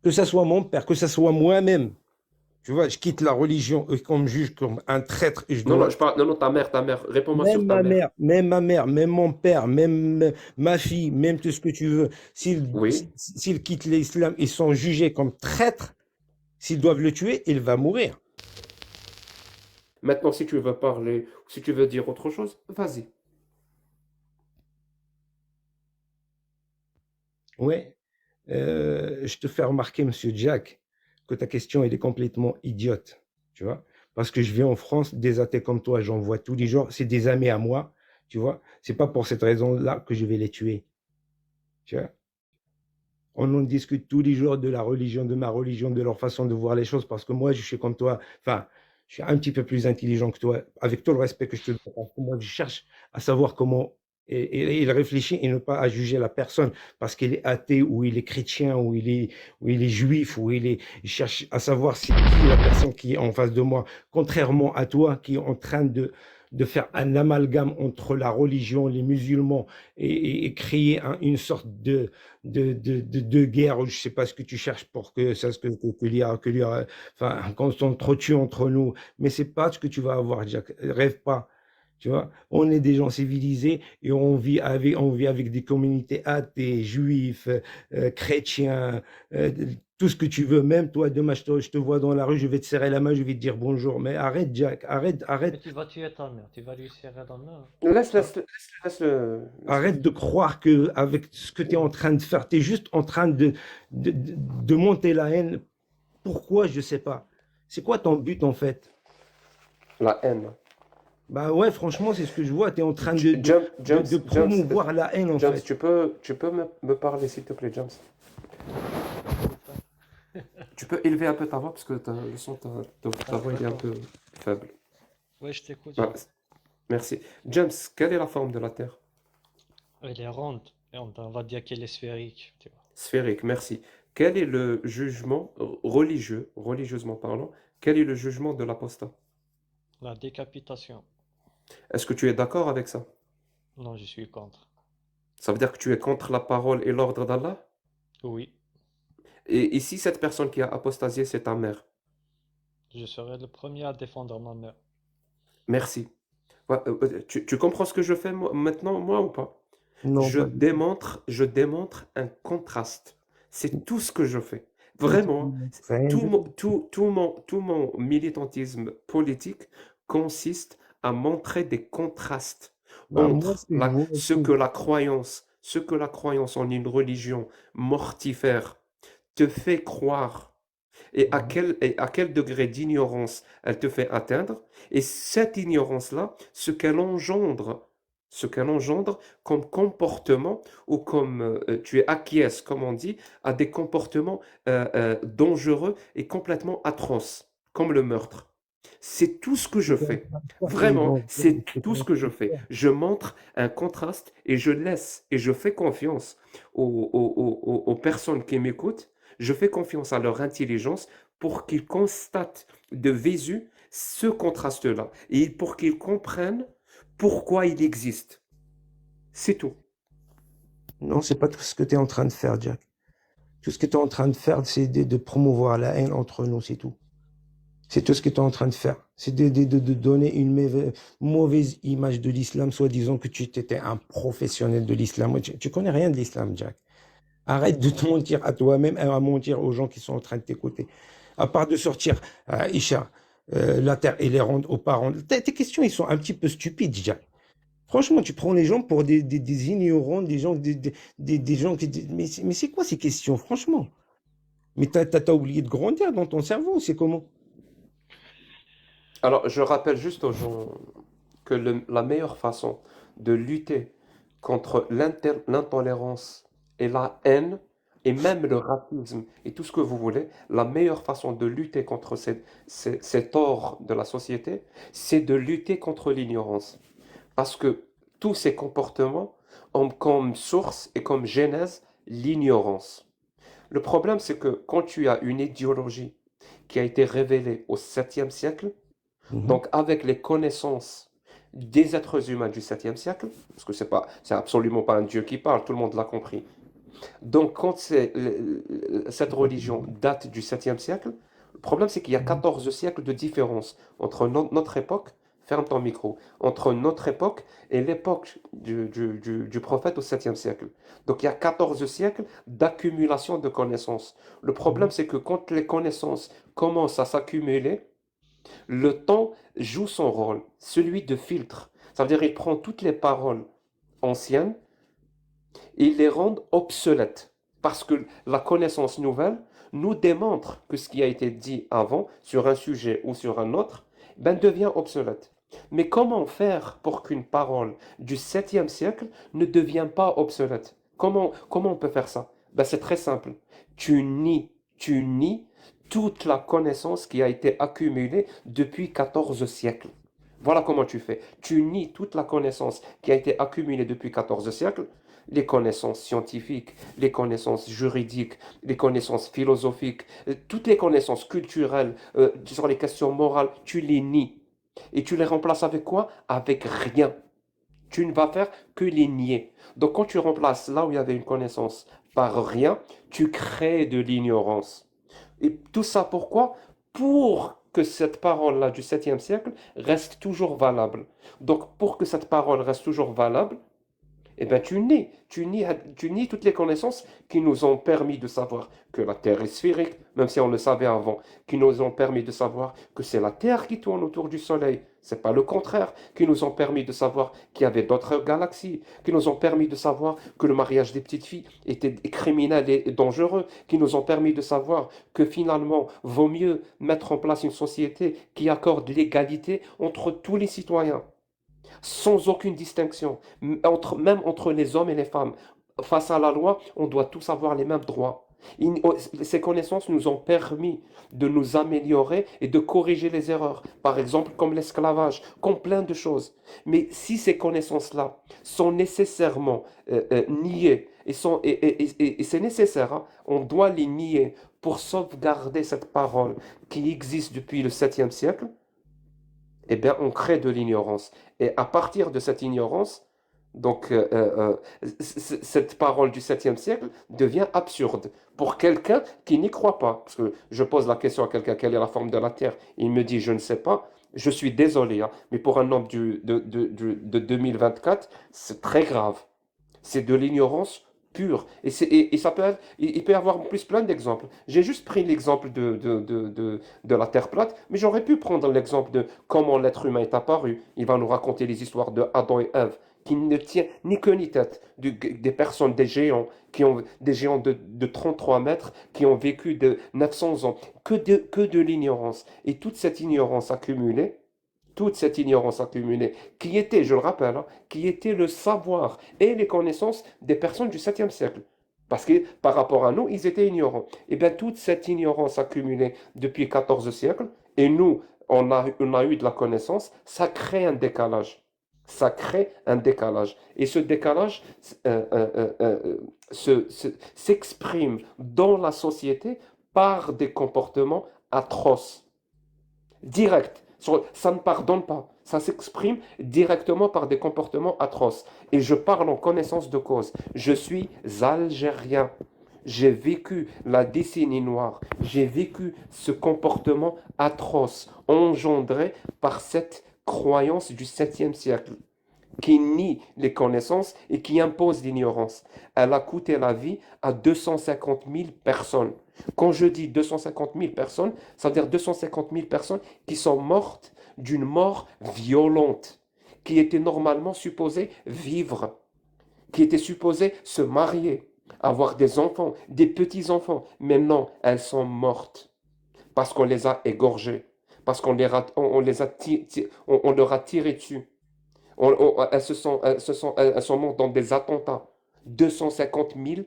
Que ça soit mon père, que ça soit moi-même. Tu vois, je quitte la religion et qu'on me juge comme un traître et je Non, non, dois. je parle. Non, non, ta mère. Réponds-moi Même sur ta ma mère. mère, même ma mère, même mon père, même ma fille, même tout ce que tu veux, Oui. s'ils quittent l'islam, ils sont jugés comme traîtres. S'ils doivent le tuer, il va mourir. Maintenant, si tu veux parler, si tu veux dire autre chose, vas-y. Ouais. Je te fais remarquer, Monsieur Jack, que ta question elle est complètement idiote. Tu vois? Parce que je vis en France, des athées comme toi, j'en vois tous les jours. C'est des amis à moi. Tu vois? C'est pas pour cette raison-là que je vais les tuer. Tu vois? On en discute tous les jours de la religion, de ma religion, de leur façon de voir les choses, parce que moi, je suis comme toi, enfin, je suis un petit peu plus intelligent que toi, avec tout le respect que je te dois, parce que moi, je cherche à savoir comment il réfléchit et ne pas à juger la personne parce qu'il est athée ou il est chrétien ou il est juif ou il cherche à savoir c'est qui la personne qui est en face de moi, contrairement à toi qui est en train de faire un amalgame entre la religion, les musulmans et créer une sorte de guerre, ou je sais pas ce que tu cherches pour que ça, qu'il y a, enfin, qu'on s'entretue entre nous. Mais c'est pas ce que tu vas avoir, Jack. Rêve pas. Tu vois, on est des gens civilisés et on vit avec des communautés athées, juifs, chrétiens, euh, tout ce que tu veux. Même toi, demain, je te vois dans la rue, je vais te serrer la main, je vais te dire bonjour. Mais arrête, Jack, arrête, Mais arrête. tu vas tuer ta mère, tu vas lui serrer la main. Laisse, Hein. laisse, laisse, laisse-le. Laisse-le. Arrête de croire que avec ce que tu es en train de faire, tu es juste en train de monter la haine. Pourquoi? Je sais pas. C'est quoi ton but en fait? La haine. Bah ouais, franchement, c'est ce que je vois. Tu es en train de James, promouvoir la haine en James, fait. tu peux me parler, s'il te plaît, James. Qu'est-ce que vous faites? Tu peux élever un peu ta voix parce que le son de ta Ah, voix il est un d'accord. peu faible. Ouais, je t'écoute, Ah, Jacques. merci. James, quelle est la forme de la Terre? Elle est ronde, et on va dire qu'elle est sphérique, tu vois. Sphérique, merci. Quel est le jugement religieux, religieusement parlant, quel est le jugement de l'apostat? La décapitation. Est-ce que tu es d'accord avec ça? Non, je suis contre. Ça veut dire que tu es contre la parole et l'ordre d'Allah? Oui, Et si cette personne qui a apostasié, c'est ta mère? je serai le premier à défendre ma mère. Merci. Ouais, tu comprends ce que je fais maintenant, moi ou pas? Non, pas du tout. Je démontre un contraste. C'est tout ce que je fais. Mais tu Vraiment, hein. fais rien du tout. Tout mon militantisme politique consiste à montrer des contrastes Bah moi, ce entre que je vois aussi. ce que la croyance en une religion mortifère te fait croire et à quel degré d'ignorance elle te fait atteindre, et cette ignorance-là, ce qu'elle engendre comme comportement ou comme tu es acquiesce, comme on dit, à des comportements dangereux et complètement atroces, comme le meurtre. C'est tout ce que je fais. Et Vraiment, donc, c'est c'est tout pas ce un que je truc fais. faire. Je montre un contraste et je laisse et je fais confiance aux personnes qui m'écoutent. Je fais confiance à leur intelligence pour qu'ils constatent de visu ce contraste-là et pour qu'ils comprennent pourquoi il existe. C'est tout. Non, c'est pas tout ce que tu es en train de faire, Jack. Tout ce que tu es en train de faire, c'est de promouvoir la haine entre nous, c'est tout. C'est tout ce que tu es en train de faire. C'est de donner une mauvaise image de l'islam, soit disant que tu étais un professionnel de l'islam. Tu connais rien de l'islam, Jack. Arrête de te mentir à toi-même et à mentir aux gens qui sont en train de t'écouter. À part de sortir, Isha, la terre et les rondes aux parents. Tes questions, ils sont un petit peu stupides, Jack. Franchement, tu prends les gens pour des ignorants, des gens qui. Mais c'est quoi ces questions, franchement? Mais t'as oublié de grandir dans ton cerveau, c'est comment? Alors, je rappelle juste aux gens que la meilleure façon de lutter contre l'intolérance et la haine, et même le racisme et tout ce que vous voulez, la meilleure façon de lutter contre ces torts de la société, c'est de lutter contre l'ignorance. Parce que tous ces comportements ont comme source et comme genèse l'ignorance. Le problème, c'est que quand tu as une idéologie qui a été révélée au 7e siècle, Mhm. donc avec les connaissances des êtres humains du 7e siècle, parce que c'est absolument pas un Dieu qui parle, tout le monde l'a compris. Donc, quand cette religion date du 7e siècle, le problème c'est qu'il y a 14 siècles de différence entre notre époque, ferme ton micro, entre notre époque et l'époque du prophète au 7e siècle. Donc, il y a 14 siècles d'accumulation de connaissances. Le problème c'est que quand les connaissances commencent à s'accumuler, le temps joue son rôle, celui de filtre. Ça veut dire qu'il prend toutes les paroles anciennes et il les rend obsolètes. Parce que la connaissance nouvelle nous démontre que ce qui a été dit avant sur un sujet ou sur un autre devient obsolète. Mais comment faire pour qu'une parole du 7e siècle ne devienne pas obsolète? Comment on peut faire ça? C'est très simple. Tu nies toute la connaissance qui a été accumulée depuis 14 siècles. Voilà comment tu fais. Tu nies toute la connaissance qui a été accumulée depuis 14 siècles, les connaissances scientifiques, les connaissances juridiques, les connaissances philosophiques, toutes les connaissances culturelles sur les questions morales, tu les nies. Et tu les remplaces avec quoi? Avec rien. Tu ne vas faire que les nier. Donc quand tu remplaces là où il y avait une connaissance par rien, tu crées de l'ignorance. Et tout ça pourquoi? Pour que cette parole-là du 7e siècle reste toujours valable. Donc pour que cette parole reste toujours valable, tu nies toutes les connaissances qui nous ont permis de savoir que la Terre est sphérique, même si on le savait avant, qui nous ont permis de savoir que c'est la Terre qui tourne autour du Soleil, c'est pas le contraire, qui nous ont permis de savoir qu'il y avait d'autres galaxies, qui nous ont permis de savoir que le mariage des petites filles était criminel et dangereux, qui nous ont permis de savoir que finalement, vaut mieux mettre en place une société qui accorde l'égalité entre tous les citoyens sans aucune distinction, même entre les hommes et les femmes. Face à la loi, on doit tous avoir les mêmes droits. Ces connaissances nous ont permis de nous améliorer et de corriger les erreurs, par exemple comme l'esclavage, comme plein de choses. Mais si ces connaissances-là sont nécessairement niées, et c'est nécessaire, hein, on doit les nier pour sauvegarder cette parole qui existe depuis le 7e siècle, on crée de l'ignorance. Et à partir de cette ignorance, donc cette parole du 7e siècle devient absurde pour quelqu'un qui n'y croit pas. Parce que je pose la question à quelqu'un, quelle est la forme de la Terre? Il me dit, je ne sais pas. Je suis désolé, hein, mais pour un homme de 2024, c'est très grave. C'est de l'ignorance pure. Et ça peut il peut y avoir plus plein d'exemples. J'ai juste pris l'exemple de la Terre plate, mais j'aurais pu prendre l'exemple de comment l'être humain est apparu. Il va nous raconter les histoires de Adam et Ève, qui ne tient ni queue ni tête, des personnes, des géants de 33 mètres, qui ont vécu de 900 ans, que de l'ignorance. Et toute cette ignorance accumulée, qui était, je le rappelle, hein, qui était le savoir et les connaissances des personnes du 7e siècle. Parce que par rapport à nous, ils étaient ignorants. Et bien, toute cette ignorance accumulée depuis 14 siècles, et nous, on a eu de la connaissance, ça crée un décalage. Ça crée un décalage. Et ce décalage s'exprime dans la société par des comportements atroces, direct. Ça ne pardonne pas. Ça s'exprime directement par des comportements atroces. Et je parle en connaissance de cause. Je suis algérien. J'ai vécu la décennie noire. J'ai vécu ce comportement atroce engendré par cette croyance du 7e siècle qui nie les connaissances et qui impose l'ignorance. Elle a coûté la vie à 250 000 personnes. Quand je dis 250 000 personnes, ça veut dire 250 000 personnes qui sont mortes d'une mort violente, qui étaient normalement supposées vivre, qui étaient supposées se marier, avoir des enfants, des petits-enfants. Mais non, elles sont mortes parce qu'on les a égorgées, parce qu'on on leur a tiré dessus. Elles sont mortes dans des attentats. 250 000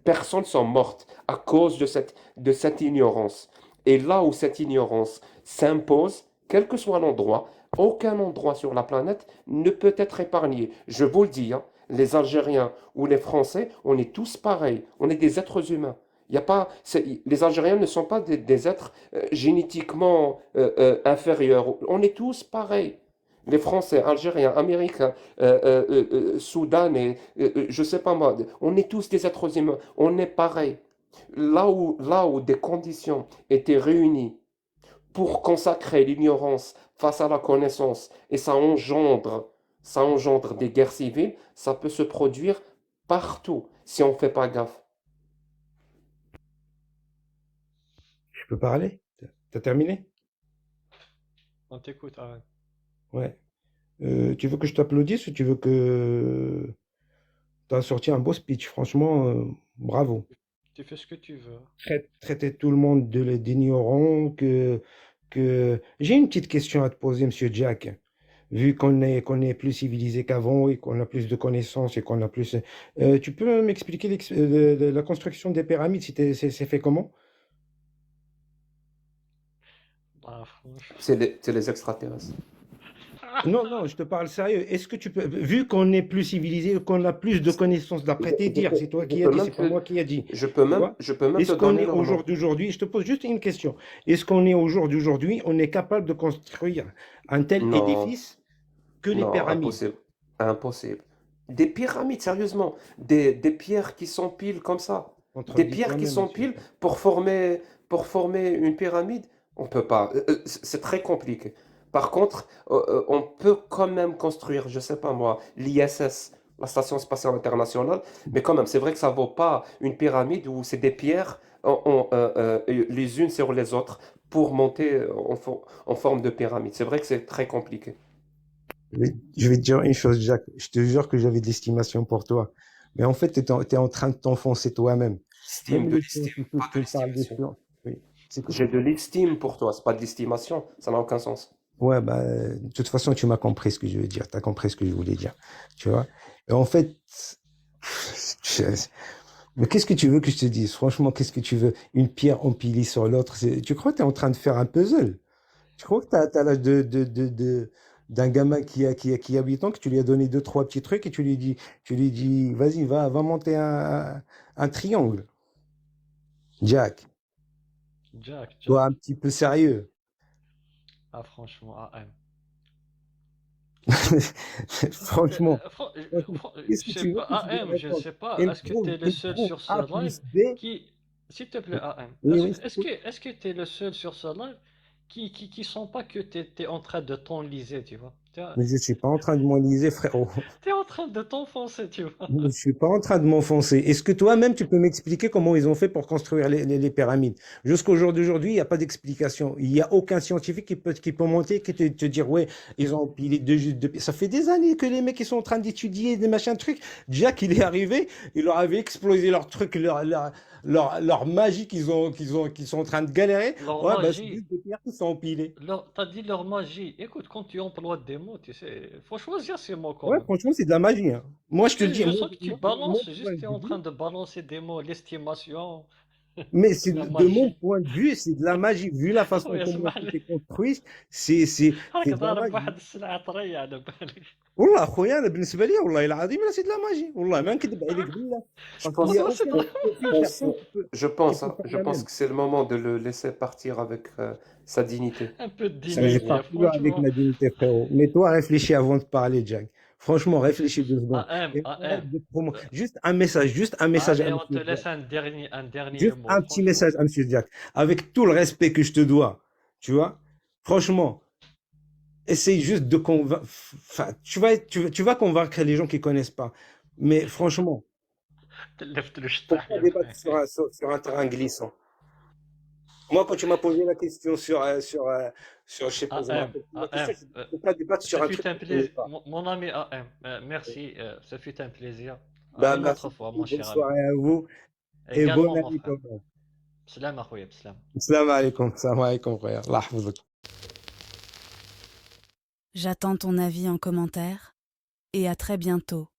personnes sont mortes à cause de cette ignorance. Et là où cette ignorance s'impose, quel que soit l'endroit, aucun endroit sur la planète ne peut être épargné. Je vous le dis, hein, les Algériens ou les Français, on est tous pareils. On est des êtres humains. Il y a pas, les Algériens ne sont pas des êtres génétiquement inférieurs. On est tous pareils. Les Français, Algériens, Américains, Soudanais, je sais pas moi, on est tous des êtres humains, on est pareil. Là où des conditions étaient réunies pour consacrer l'ignorance face à la connaissance et ça engendre des guerres civiles, ça peut se produire partout si on ne fait pas gaffe. Je peux parler? T'as terminé? On t'écoute, Arem. Ouais. Tu veux que je t'applaudisse ou tu veux que t'as sorti un beau speech? Franchement, bravo. Tu fais ce que tu veux. Traiter tout le monde d'ignorant, que... J'ai une petite question à te poser, Monsieur Jack. Vu qu'on est plus civilisé qu'avant et qu'on a plus de connaissances et qu'on a plus... tu peux m'expliquer la construction des pyramides, c'est fait comment? Bah, franchement. C'est les extraterrestres. Non, non, je te parle sérieux. Est-ce que tu peux, vu qu'on est plus civilisé, qu'on a plus de connaissances, d'après tes Je dires, peux, c'est toi je qui as peux dit, même c'est pas te, moi qui a dit, je peux tu même, vois? je peux même te Est-ce qu'on donner est leur au nom. jour d'aujourd'hui, je te pose juste une question, est-ce qu'on est au jour d'aujourd'hui, on est capable de construire un tel Non, édifice que les non, pyramides? impossible. Impossible. Des pyramides, sérieusement. Des pierres qui s'empilent comme ça. Des Contredis pierres qui toi-même, monsieur. s'empilent pour former une pyramide. On peut pas. C'est très compliqué. Par contre, on peut quand même construire, je sais pas moi, l'ISS, la Station Spatiale Internationale. Mais quand même, c'est vrai que ça vaut pas une pyramide où c'est des pierres les unes sur les autres pour monter en forme de pyramide. C'est vrai que c'est très compliqué. Je vais te dire une chose, Jacques. Je te jure que j'avais de l'estimation pour toi. Mais en fait, tu es en train de t'enfoncer toi-même. Estime, Même de les l'estime, scientifiques pas te de parlent de l'estimation. science. Oui. C'est que J'ai de l'estime pour toi, c'est pas de l'estimation, ça n'a aucun sens. Ouais, bah, de toute façon, tu m'as compris ce que je veux dire. Tu as compris ce que je voulais dire. Tu vois? Et en fait, je- mais qu'est-ce que tu veux que je te dise? Franchement, qu'est-ce que tu veux? Une pierre empilée sur l'autre. Tu crois que tu es en train de faire un puzzle? Tu crois que tu as, l'âge d'un gamin qui a 8 ans, que tu lui as donné deux, trois petits trucs et tu lui dis, vas-y, va monter un triangle. Jack, Jack, sois Jack. un petit peu sérieux. Ah, franchement, AM. Franchement. Qu'est-ce Je que sais tu veux pas, que je te AM, je réponde? sais pas, Il me est-ce que tu prouve, es le il me seul prouve sur ce A live plus B. qui, s'il te plaît, AM, Oui, oui, est-ce que tu es le seul sur ce live qui sent pas que tu es en train de t'enliser, tu vois? mais je ne suis pas en train de m'enliser, frérot. Tu es en train de t'enfoncer, tu vois? Je ne suis pas en train de m'enfoncer. Est-ce que toi-même, tu peux m'expliquer comment ils ont fait pour construire les pyramides? Jusqu'au jour d'aujourd'hui, il n'y a pas d'explication. Il n'y a aucun scientifique qui peut monter, qui te dire, ouais, ils ont empilé deux. Ça fait des années que les mecs, ils sont en train d'étudier des machins trucs. Jack, il est arrivé, il leur avait explosé leur truc, leur magie qu'ils sont en train de galérer. Leur Ouais, bah, c'est magie, juste des pierres qui sont empilées. t'as dit leur magie. Écoute, quand tu emploies des mots, tu sais, faut choisir ces mots quand Ouais, même. franchement, c'est de la magie, hein. Moi, je te le dis, Je moi, sens que tu mon balances, point juste tu es de en train vue, de balancer des mots, l'estimation, mais c'est la de mon magie. point de vue, c'est de la magie. Vu la façon خويا comment اسمح لي c'était construit, c'est راك de la ضارب magie. واحد السلعة طرية على بالي. والله اخويا انا بالنسبه لي والله العظيم لا سي de la magie والله ما نكذب عليك بالله Je parce qu'il y pense, a Pourtant c'est aucun de la... aucune pense- personne je qui pense, peut hein, faire je la pense même. que c'est le moment de le laisser partir avec sa dignité. un peu de Ça, je dignité, pars toujours avec franchement. ma dignité, frérot. Mais toi, réfléchis avant de parler, Jack. Franchement, réfléchis 2 secondes. AM, Et AM. arrête de promo. Euh, Juste un message à Allez, on te Monsieur Jack. laisse un dernier Juste mot, un petit franchement. message à Monsieur Jack. Avec tout le respect que je te dois, tu vois, franchement, essaye juste de convaincre. Enfin, tu vas convaincre les gens qui connaissent pas. Mais franchement, تلفت له faut الشطح pas يا débattre خويا. sur un terrain glissant. Moi, quand tu m'as posé la question je sais pas, je me AM, rappelle plus la question, AM. je ne faut pas débattre Ce sur un truc fut que un je ne connais plaisir, pas. mon ami AM. Merci, ce fut un plaisir. À Ben, une merci autre fois, mon beaucoup, bonne cher ami. soirée à vous et bonne Également, mon année frère. quand même. Salam, أخويا, بسلام. Salam alaikum, frère. Allah yahfazek. J'attends ton avis en commentaire et à très bientôt